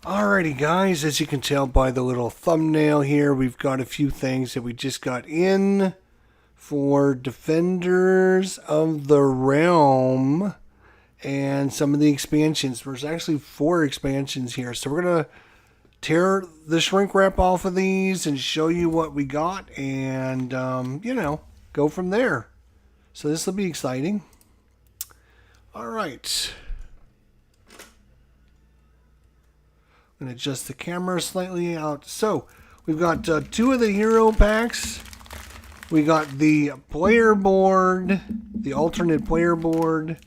Alrighty, guys, as you can tell by the little thumbnail here, we've got a few things that we just got in for Defenders of the Realm and some of the expansions. There's actually 4 expansions here, so we're going to tear the shrink wrap off of these and show you what we got and, go from there. So this will be exciting. Alright. I'm going to adjust the camera slightly out. So, we've got 2 of the hero packs. We got the player board, the alternate player board,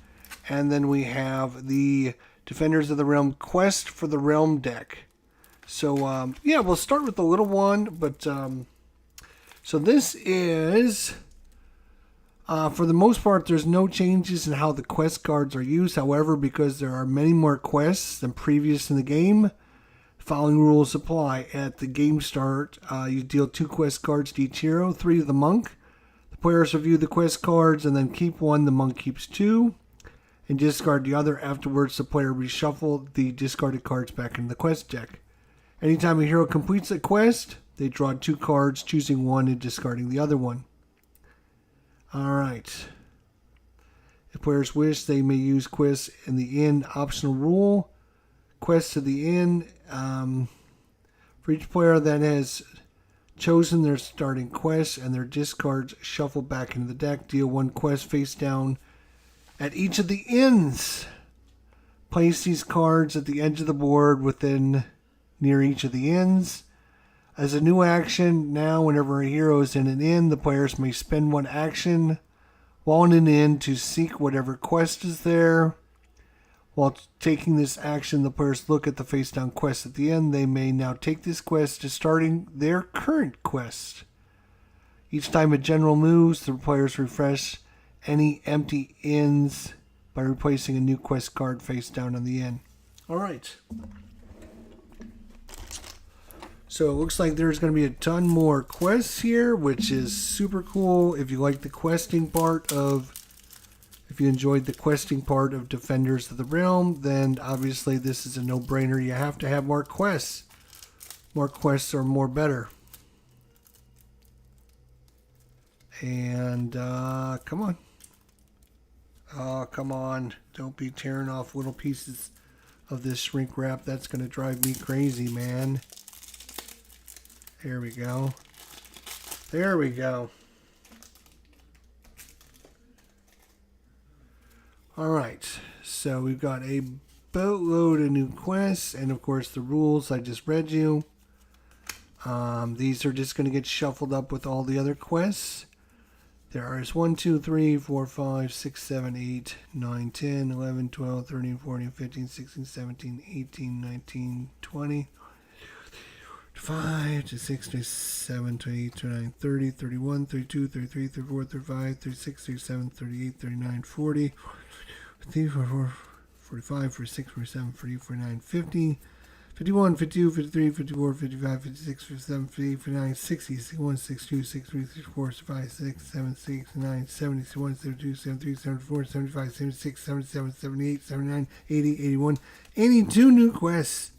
and then we have the Defenders of the Realm quest for the Realm deck. So, we'll start with the little one, but, so this is, for the most part, there's no changes in how the quest cards are used. However, because there are many more quests than previous in the game, following rules apply. At the game start, you deal 2 quest cards to each hero, 3 to the monk. The players review the quest cards and then keep 1, the monk keeps 2, and discard the other. Afterwards, the player reshuffle the discarded cards back into the quest deck. Anytime a hero completes a quest, they draw 2 cards, choosing 1 and discarding the other one. Alright. If players wish, they may use quests in the inn optional rule. Quests to the inn. For each player that has chosen their starting quest and their discards shuffle back into the deck, deal 1 quest face down at each of the inns. Place these cards at the edge of the board near each of the inns. As a new action, now whenever a hero is in an inn, the players may spend 1 action while in an inn to seek whatever quest is there. While taking this action, the players look at the face-down quest at the end. They may now take this quest to starting their current quest. Each time a general moves, the players refresh any empty inns by replacing a new quest card face-down on the end. Alright. So it looks like there's going to be a ton more quests here, which is super cool. If you like the questing part If you enjoyed the questing part of Defenders of the Realm, then obviously this is a no-brainer. You have to have more quests. More quests are more better. And, come on. Oh, come on. Don't be tearing off little pieces of this shrink wrap. That's going to drive me crazy, man. There we go. There we go. Alright, so we've got a boatload of new quests, and of course the rules I just read you. These are just going to get shuffled up with all the other quests. There is 1, 2, 3, 4, 5, 6, 7, 8, 9, 10, 11, 12, 13, 14, 15, 16, 17, 18, 19, 20, 5, 6, 7, 28, 29, 30, 31, 32, 33, 34, 35, 36, 37, 38, 39, 40, 50, 44, 45, 46, 47, 48, 49, 50, 51, 52, 53, 54, 55, 56, 57, 58, 59, 60, 61, 62, 63, 64, 65, 66, 67, 69, 70, 71, 72, 73, 74, 75, 76, 77, 78, 79, 80, 81, 82 new quests.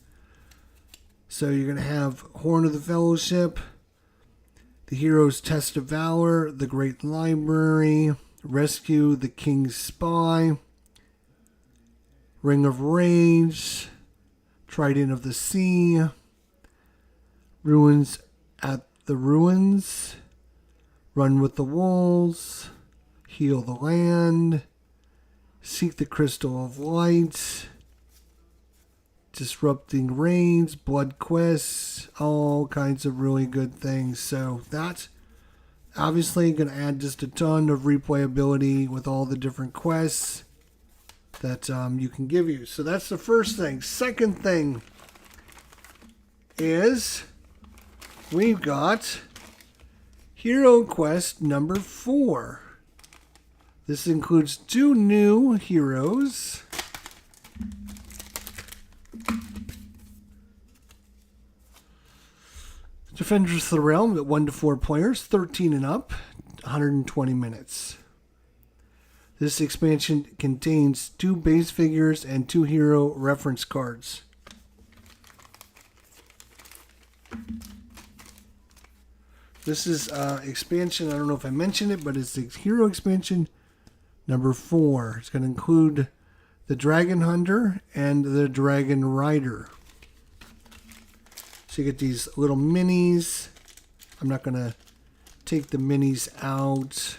So you're going to have Horn of the Fellowship, the Hero's Test of Valor, the Great Library, Rescue the King's Spy, Ring of Rage, Trident of the Sea, Ruins at the Ruins, Run with the Wolves, Heal the Land, Seek the Crystal of Light, Disrupting Reigns, Blood Quests, all kinds of really good things. So that's obviously going to add just a ton of replayability with all the different quests that you can give you. So that's the first thing. Second thing is we've got Hero Quest number 4. This includes 2 new heroes. Defenders of the Realm at 1 to 4 players, 13 and up, 120 minutes. This expansion contains 2 base figures and 2 hero reference cards. This is expansion. I don't know if I mentioned it, but it's the hero expansion number 4. It's going to include the Dragon Hunter and the Dragon Rider. So you get these little minis. I'm not going to take the minis out.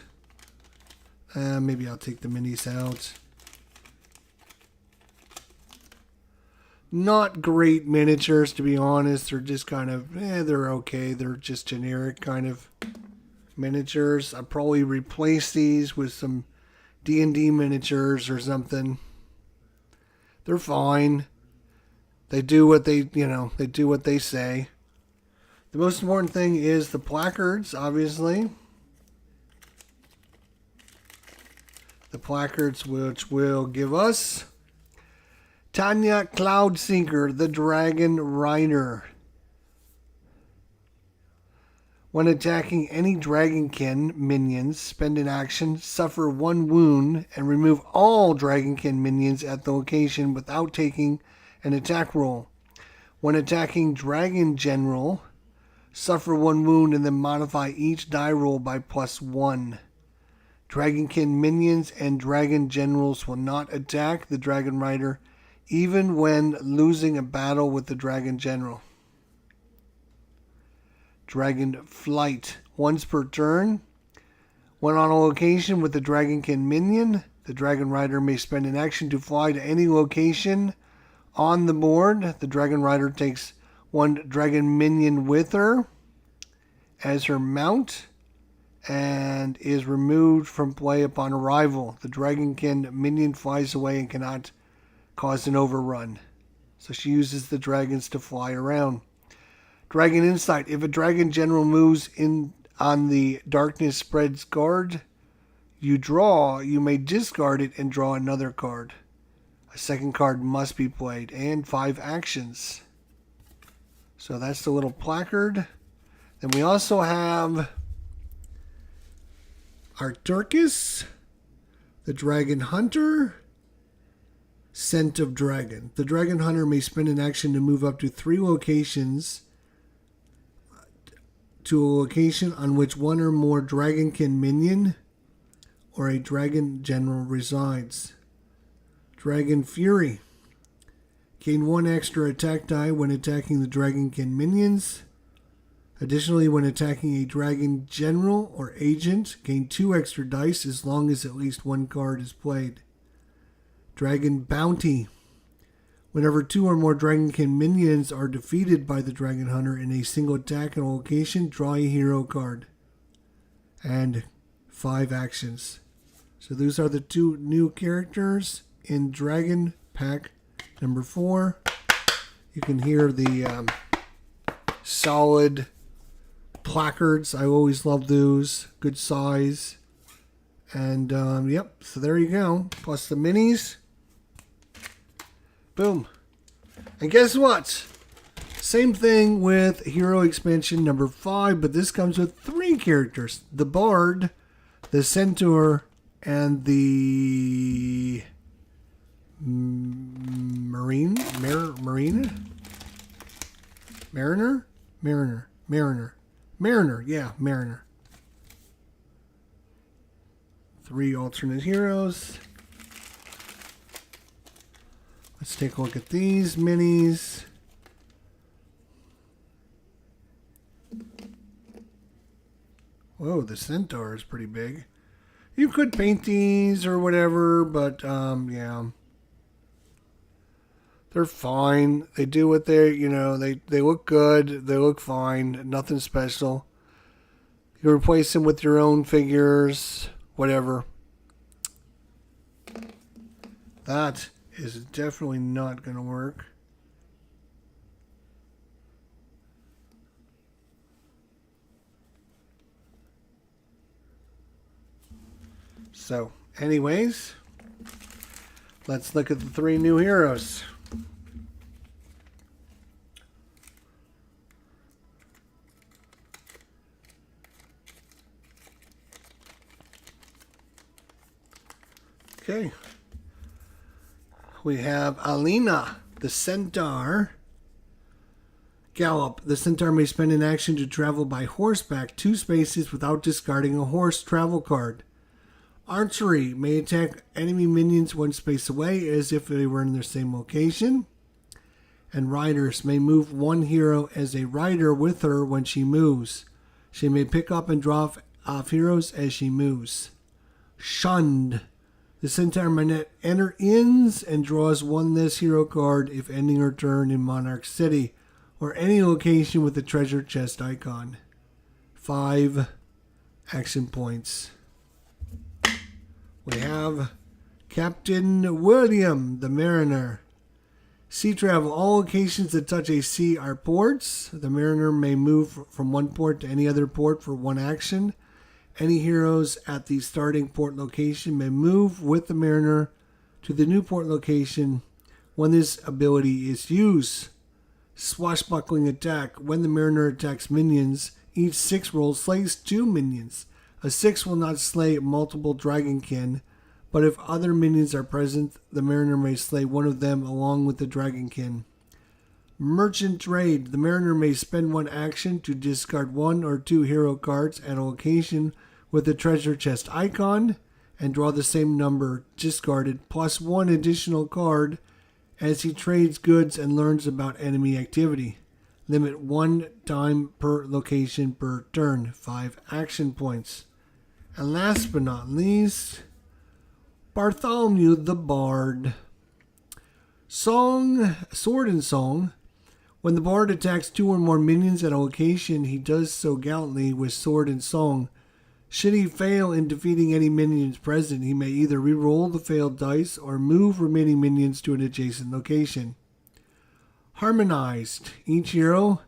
Maybe I'll take the minis out. Not great miniatures, to be honest. They're just kind of, they're okay. They're just generic kind of miniatures. I'll probably replace these with some D&D miniatures or something. They're fine. They do what they do what they say. The most important thing is the placards, obviously. The placards which will give us Tanya Cloudseeker, the Dragon Rider. When attacking any Dragonkin minions, spend an action, suffer 1 wound, and remove all Dragonkin minions at the location without taking an attack roll. When attacking Dragon General, suffer 1 wound and then modify each die roll by +1. Dragonkin minions and Dragon Generals will not attack the Dragon Rider even when losing a battle with the Dragon General. Dragon Flight. Once per turn. When on a location with the Dragonkin minion, the Dragon Rider may spend an action to fly to any location on the board. The Dragon Rider takes 1 Dragon minion with her as her mount and is removed from play upon arrival. The Dragonkin minion flies away and cannot cause an overrun. So she uses the dragons to fly around. Dragon Insight. If a Dragon General moves in on the Darkness Spreads guard you draw, you may discard it and draw another card. A second card must be played, and 5 actions. So that's the little placard. Then we also have Arturkus, the Dragon Hunter, Scent of Dragon. The Dragon Hunter may spend an action to move up to 3 locations to a location on which 1 or more Dragonkin minion or a Dragon General resides. Dragon Fury. Gain 1 extra attack die when attacking the Dragonkin minions. Additionally, when attacking a Dragon General or Agent, gain 2 extra dice as long as at least 1 card is played. Dragon Bounty. Whenever 2 or more Dragonkin minions are defeated by the Dragon Hunter in a single attack in a location, draw a hero card. And 5 actions. So those are the 2 new characters in Dragon Pack number 4. You can hear the solid placards. I always love those. Good size. And yep, so there you go. Plus the minis. Boom. And guess what? Same thing with Hero Expansion number 5, but this comes with 3 characters. The Bard, the Centaur, and the Mariner. Yeah, Mariner. 3 alternate heroes. Let's take a look at these minis. Whoa, the Centaur is pretty big. You could paint these or whatever, but yeah. They're fine. They do what they look good. They look fine. Nothing special. You replace them with your own figures, whatever. That is definitely not going to work. So, anyways, let's look at the 3 new heroes. Okay. We have Alina, the Centaur. Gallop. The centaur may spend an action to travel by horseback 2 spaces without discarding a horse travel card. Archery. May attack enemy minions 1 space away as if they were in their same location. And riders may move 1 hero as a rider with her when she moves. She may pick up and drop off heroes as she moves. Shunned. The centaur may enter inns and draws 1 this hero card if ending her turn in Monarch City or any location with a treasure chest icon. 5 action points. We have Captain William the Mariner. Sea travel. All locations that touch a sea are ports. The Mariner may move from 1 port to any other port for 1 action. Any heroes at the starting port location may move with the Mariner to the new port location when this ability is used. Swashbuckling attack. When the Mariner attacks minions, each 6 roll slays 2 minions. A 6 will not slay multiple dragonkin, but if other minions are present, the Mariner may slay 1 of them along with the dragonkin. Merchant trade. The Mariner may spend 1 action to discard 1 or 2 hero cards at a location with a treasure chest icon and draw the same number discarded plus 1 additional card as he trades goods and learns about enemy activity. Limit 1 time per location per turn. 5 action points. And last but not least, Bartholomew the Bard. Song, Sword and Song. When the Bard attacks 2 or more minions at a location, he does so gallantly with Sword and Song. Should he fail in defeating any minions present, he may either re-roll the failed dice or move remaining minions to an adjacent location. Harmonized. Each hero,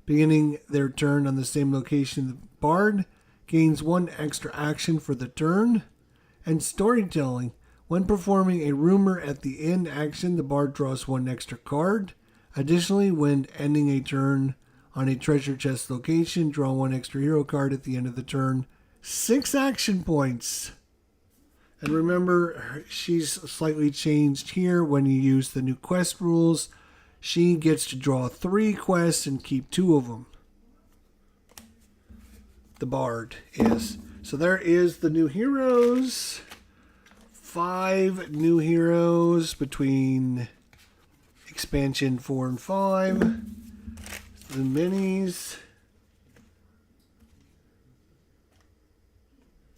beginning their turn on the same location, the Bard gains 1 extra action for the turn. And storytelling. When performing a rumor at the end action, the Bard draws 1 extra card. Additionally, when ending a turn on a treasure chest location, draw 1 extra hero card at the end of the turn. 6 action points. And remember, she's slightly changed here when you use the new quest rules. She gets to draw 3 quests and keep 2 of them. The Bard is. So there is the new heroes. 5 new heroes between expansion 4 and 5. The minis.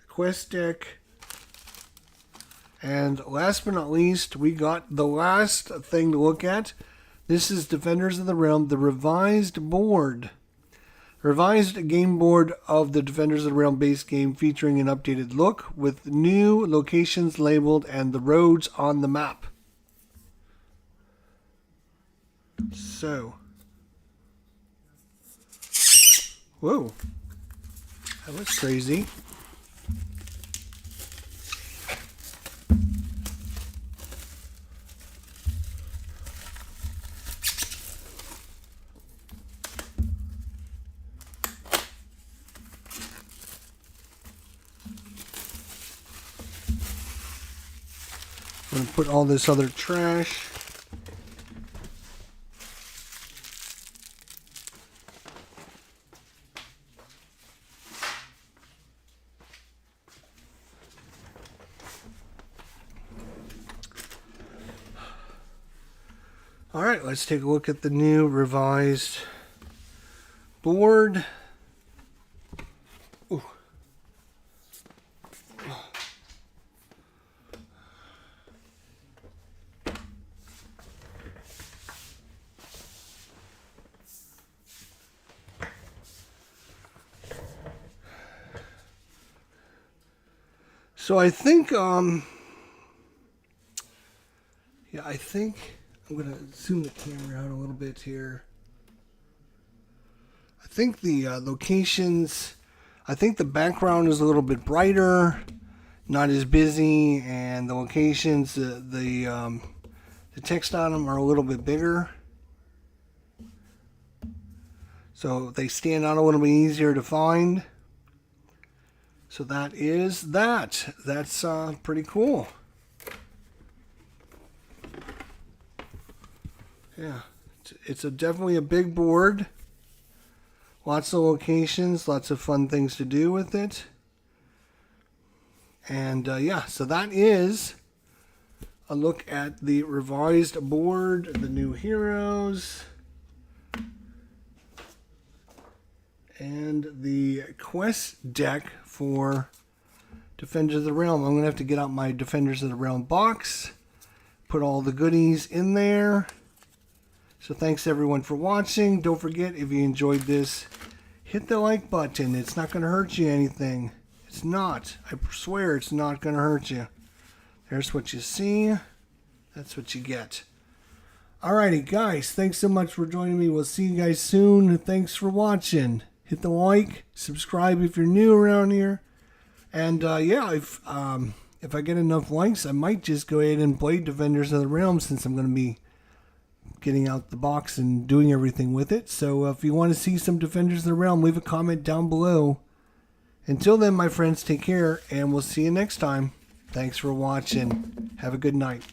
Quest deck. And last but not least, we got the last thing to look at. This is Defenders of the Realm, the revised board. Revised game board of the Defenders of the Realm base game featuring an updated look with new locations labeled and the roads on the map. So. Whoa. That was crazy. I'm going to put all this other trash. All right, let's take a look at the new revised board. Ooh. So I think, I think I'm going to zoom the camera out a little bit here. I think the locations, I think the background is a little bit brighter, not as busy, and the locations, the text on them are a little bit bigger. So they stand out a little bit easier to find. So that is that. That's pretty cool. Yeah, it's definitely a big board. Lots of locations, lots of fun things to do with it. And yeah, so that is a look at the revised board, the new heroes, and the quest deck for Defenders of the Realm. I'm going to have to get out my Defenders of the Realm box, put all the goodies in there. So thanks everyone for watching. Don't forget, if you enjoyed this, hit the like button. It's not going to hurt you anything. It's not. I swear it's not going to hurt you. There's what you see. That's what you get. Alrighty, guys. Thanks so much for joining me. We'll see you guys soon. Thanks for watching. Hit the like. Subscribe if you're new around here. And yeah, if I get enough likes, I might just go ahead and play Defenders of the Realm, since I'm going to be getting out the box and doing everything with it. So if you want to see some Defenders of the Realm, leave a comment down below. Until then, my friends, take care, and we'll see you next time. Thanks for watching. Have a good night.